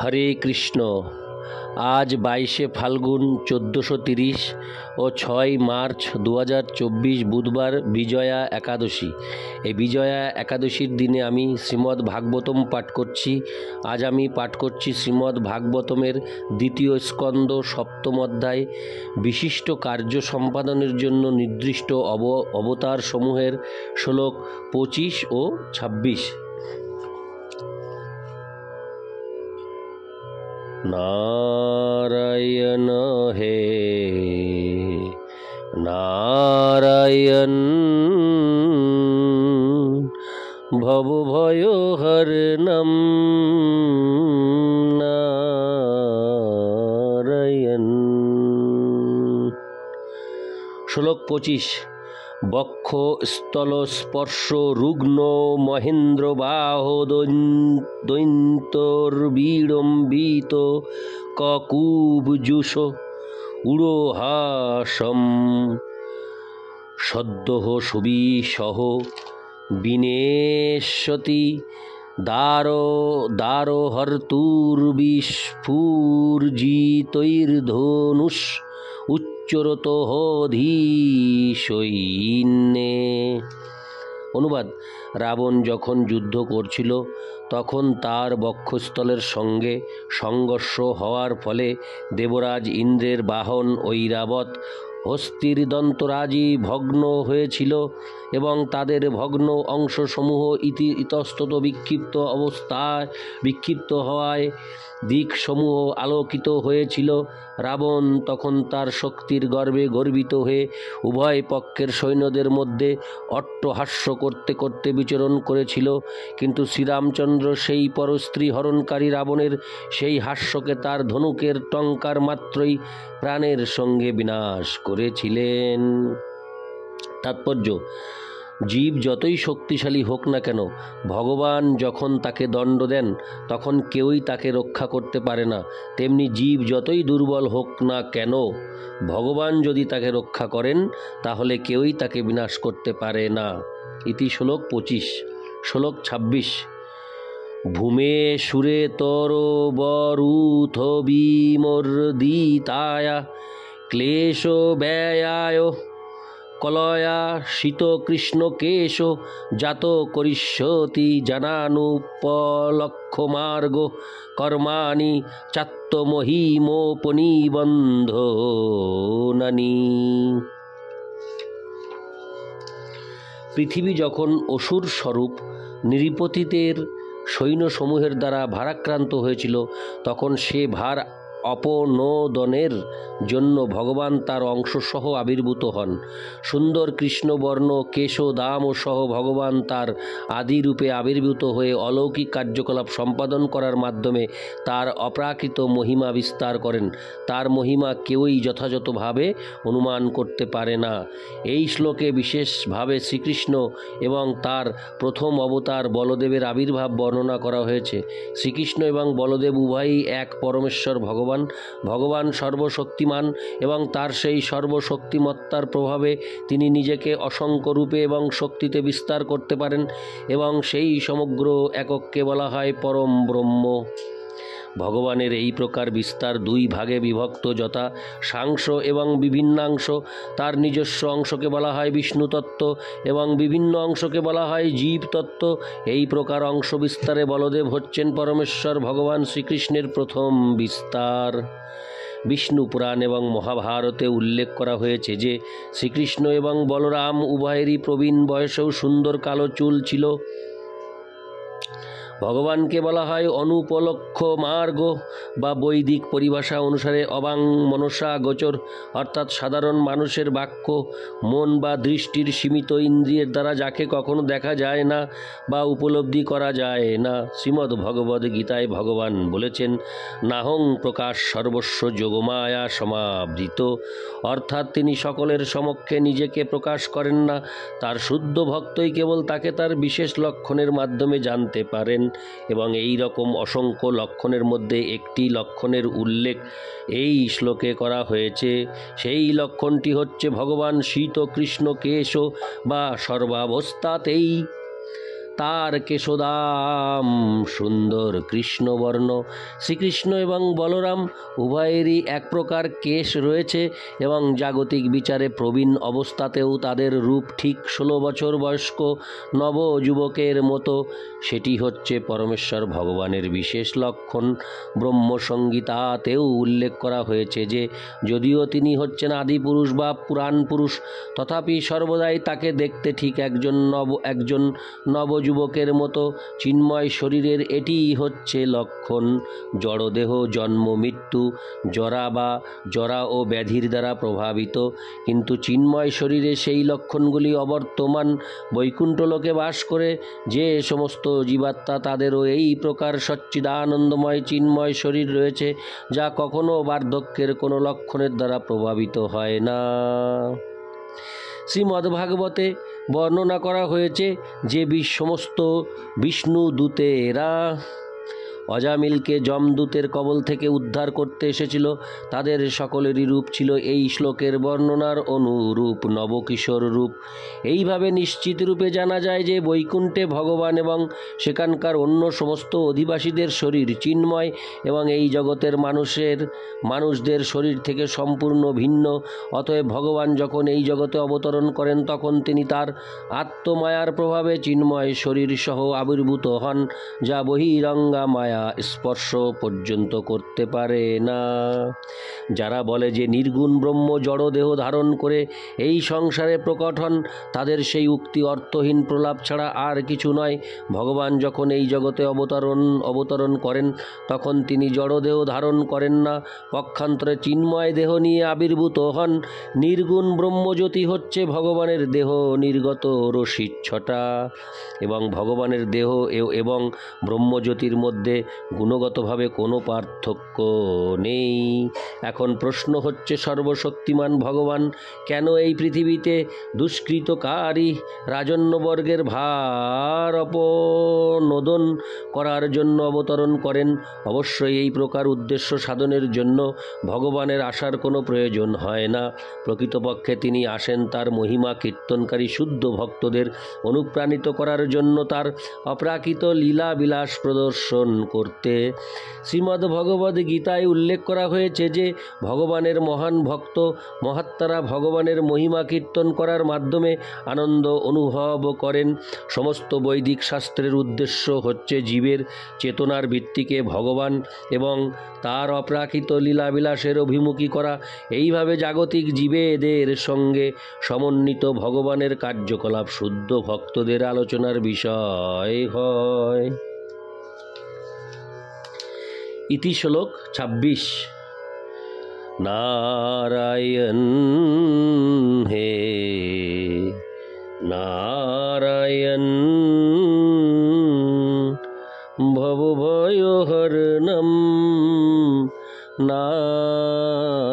হরে কৃষ্ণ। আজ 22শে ফাল্গুন 1430 ও 6 মার্চ 2024 বুধবার বিজয়া একাদশী। এই বিজয়া একাদশীর দিনে আমি শ্রীমদ্ ভাগবতম পাঠ করছি। আজ আমি পাঠ করছি শ্রীমদ্ ভাগবতমের দ্বিতীয় স্কন্দ 7ম অধ্যায়, বিশিষ্ট কার্য সম্পাদনের জন্য নির্দিষ্ট অবতার সমূহের শ্লোক 25 ও 26। नारायण हे नारायण भवभयहरणं नारायण। श्लोक 25। বক্ষ স্থল স্পর্শ রুগ্ন মহেন্দ্র বাহ দৈন্তর্বিড়ম্বিত ককুবজুষ উড়োহাসম সদ্যঃ সুবিসহ বিনেশতি দারোহর্তুর্বিস্ফুর্জিতৈর্ধনুষ উচ্চরতোধীশৈন্যে। অনুবাদ: রাবণ যখন যুদ্ধ করছিল তখন তার বক্ষস্থলের সঙ্গে সংঘর্ষ হওয়ার ফলে দেবরাজ ইন্দ্রের বাহন ঐরাবত হস্তির দন্তরাজি ভগ্ন হয়েছিল এবং তাদের ভগ্ন অংশসমূহ ইতস্তত বিক্ষিপ্ত হওয়ায় দিকসমূহ আলোকিত হয়েছিল। রাবণ তখন তার শক্তির গর্বে গর্বিত হয়ে উভয় পক্ষের সৈন্যদের মধ্যে অট্টহাস্য করতে করতে বিচরণ করেছিল, কিন্তু শ্রীরামচন্দ্র সেই পরস্ত্রী হরণকারী রাবণের সেই হাস্যকে তার ধনুকের টঙ্কার মাত্রই প্রাণের সঙ্গে বিনাশ করেছিলেন। তাৎপর্য: জীব যতই শক্তিশালী হোক না কেন, ভগবান যখন তাকে দণ্ড দেন তখন কেউই তাকে রক্ষা করতে পারে না। তেমনি জীব যতই দুর্বল হোক না কেন, ভগবান যদি তাকে রক্ষা করেন তাহলে কেউই তাকে বিনাশ করতে পারে না। ইতি শ্লোক 25। শ্লোক 26। ভূমে সুরে তর বরুথ বিমর্দিতায়া ক্লেশ ব্যয়ায় কলয়া শীত কৃষ্ণ কেশ জাত করিষ্যতি জানানুপলক্ষ মার্গ কর্মাণি চাত্তমহিমোপনিবন্ধনানি। পৃথিবী যখন অসুর স্বরূপ নৃপতিদের সৈন্যসমূহের দ্বারা ভারাক্রান্ত হয়েছিল তখন সে ভার অপনোদনের জন্য ভগবান তার অংশসহ আবির্ভূত হন। সুন্দর কৃষ্ণবর্ণ কেশ দাম সহ ভগবান তার আদিরূপে আবির্ভূত হয়ে অলৌকিক কার্যকলাপ সম্পাদন করার মাধ্যমে তার অপ্রাকৃত মহিমা বিস্তার করেন। তার মহিমা কেউই যথাযথভাবে অনুমান করতে পারে না। এই শ্লোকে বিশেষভাবে শ্রীকৃষ্ণ এবং তার প্রথম অবতার বলদেবের আবির্ভাব বর্ণনা করা হয়েছে। শ্রীকৃষ্ণ এবং বলদেব উভয়ই এক পরমেশ্বর ভগবান। ভগবান সর্বশক্তিমান এবং তার সেই সর্বশক্তিমত্তার প্রভাবে তিনি নিজেকে অসংখ্য রূপে এবং শক্তিতে বিস্তার করতে পারেন এবং সেই সমগ্র এককে বলা হয় পরম ব্রহ্ম। ভগবানের এই প্রকার বিস্তার দুই ভাগে বিভক্ত, যথা সাংশ এবং বিভিন্নাংশ। তার নিজস্ব অংশকে বলা হয় বিষ্ণু তত্ত্ব এবং বিভিন্ন অংশকে বলা হয় জীব তত্ত্ব। এই প্রকার অংশ বিস্তারে বলদেব হচ্ছেন পরমেশ্বর ভগবান শ্রীকৃষ্ণের প্রথম বিস্তার। বিষ্ণু পুরাণ এবং মহাভারতে উল্লেখ করা হয়েছে যে শ্রীকৃষ্ণ এবং বলরাম উভয়েরই প্রবীণ বয়সেও সুন্দর কালো চুল ছিল। ভগবানকে বলা হয় অনুপলক্ষ মার্গ বা বৈদিক পরিভাষা অনুসারে অবাং মনসা গোচর, অর্থাৎ সাধারণ মানুষের বাক্য, মন বা দৃষ্টির সীমিত ইন্দ্রিয়ের দ্বারা যাকে কখনো দেখা যায় না বা উপলব্ধি করা যায় না। শ্রীমদ্ ভগবদ্ গীতায় ভগবান বলেছেন, নাহং প্রকাশ সর্বস্ব যোগমায়া সমাবৃত, অর্থাৎ তিনি সকলের সমক্ষে নিজেকে প্রকাশ করেন না। তার শুদ্ধ ভক্তই কেবল তাকে তার বিশেষ লক্ষণের মাধ্যমে জানতে পারেন এবং এই রকম অসংখ্য লক্ষণের মধ্যে একটি লক্ষণের উল্লেখ এই শ্লোকে করা হয়েছে। সেই লক্ষণটি হচ্ছে ভগবান শীত কৃষ্ণ কেশ বা সর্বাবস্থাতেই তার কেশদাম সুন্দর কৃষ্ণবর্ণ। শ্রীকৃষ্ণ এবং বলরাম উভয়েরই এক প্রকার কেশ রয়েছে এবং জাগতিক বিচারে প্রবীণ অবস্থাতেও তাদের রূপ ঠিক 16 বছর বয়স্ক নবযুবকের মতো। সেটি হচ্ছে পরমেশ্বর ভগবানের বিশেষ লক্ষণ। ব্রহ্মসংগীতাতেও উল্লেখ করা হয়েছে যে যদিও তিনি হচ্ছেন আদিপুরুষ বা পুরাণ পুরুষ, তথাপি সর্বদাই তাকে দেখতে ঠিক একজন নবযুবকের মতো। চিন্ময় শরীরের এটিই হচ্ছে লক্ষণ। জড়দেহ জন্ম মৃত্যু জরা ও ব্যাধির দ্বারা প্রভাবিত, কিন্তু চিন্ময় শরীরে সেই লক্ষণগুলি অবর্তমান। বৈকুণ্ঠলোকে বাস করে যে সমস্ত জীবাত্মা, তাদেরও এই প্রকার সচ্চিদানন্দময় চিন্ময় শরীর রয়েছে, যা কখনো বার্ধক্যের কোনো লক্ষণের দ্বারা প্রভাবিত হয় না। শ্রীমদ্ভাগবতে বর্ণনা করা হয়েছে যে সমস্ত বিষ্ণু দূতেরা অজামিলকে যমদূতের কবল থেকে উদ্ধার করতে এসেছিল, তাদের সকলেরই রূপ ছিল এই শ্লোকের বর্ণনার অনুরূপ নবকিশোর রূপ। এইভাবে নিশ্চিত রূপে জানা যায় যে বৈকুণ্ঠে ভগবান এবং সেখানকার অন্য সমস্ত অধিবাসীদের শরীর চিন্ময় এবং এই জগতের মানুষদের শরীর থেকে সম্পূর্ণ ভিন্ন। অতএব ভগবান যখন এই জগতে অবতরণ করেন, তখন তিনি তার আত্মমায়ার প্রভাবে চিন্ময় শরীর সহ আবির্ভূত হন, যা বহিরঙ্গা মায়া স্পর্শ পর্যন্ত করতে পারে না। যারা বলে যে নির্গুণ ব্রহ্ম জড় দেহ ধারণ করে এই সংসারে প্রকট হন, তাদের সেই উক্তি অর্থহীন প্রলাপ ছাড়া আর কিছু নয়। ভগবান যখন এই জগতে অবতরণ করেন, তখন তিনি জড় দেহ ধারণ করেন না, পক্ষান্তরে চিন্ময় দেহ নিয়ে আবির্ভূত হন। নির্গুণ ব্রহ্মজ্যোতি হচ্ছে ভগবানের দেহ নির্গত রশ্মিচ্ছটা, এবং ভগবানের দেহ এবং ব্রহ্মজ্যোতির মধ্যে গুণগতভাবে কোনো পার্থক্য নেই। এখন প্রশ্ন হচ্ছে, সর্বশক্তিমান ভগবান কেন এই পৃথিবীতে দুষ্কৃতকারী রাজন্যবর্গের ভার অপনোদন করার জন্য অবতরণ করেন? অবশ্যই এই প্রকার উদ্দেশ্য সাধনের জন্য ভগবানের আসার কোনো প্রয়োজন হয় না। প্রকৃতপক্ষে তিনি আসেন তার মহিমা কীর্তনকারী শুদ্ধ ভক্তদের অনুপ্রাণিত করার জন্য, তার অপ্রাকৃত লীলা বিলাস প্রদর্শন করতে। শ্রীমদ্ ভগবদ্ গীতায় উল্লেখ করা হয়েছে যে ভগবানের মহান ভক্ত মহাত্মারা ভগবানের মহিমা কীর্তন করার মাধ্যমে আনন্দ অনুভব করেন। সমস্ত বৈদিক শাস্ত্রের উদ্দেশ্য হচ্ছে জীবের চেতনার ভিত্তিকে ভগবান এবং তার অপ্রাকৃত লীলাবিলাসের অভিমুখী করা। এইভাবে জাগতিক জীবেদের সঙ্গে সমন্বিত ভগবানের কার্যকলাপ শুদ্ধ ভক্তদের আলোচনার বিষয় হয়। ইতি শ্লোক 26। নারায়ণ হে নারায়ণ ভবভয়হরণম নারায়ণ।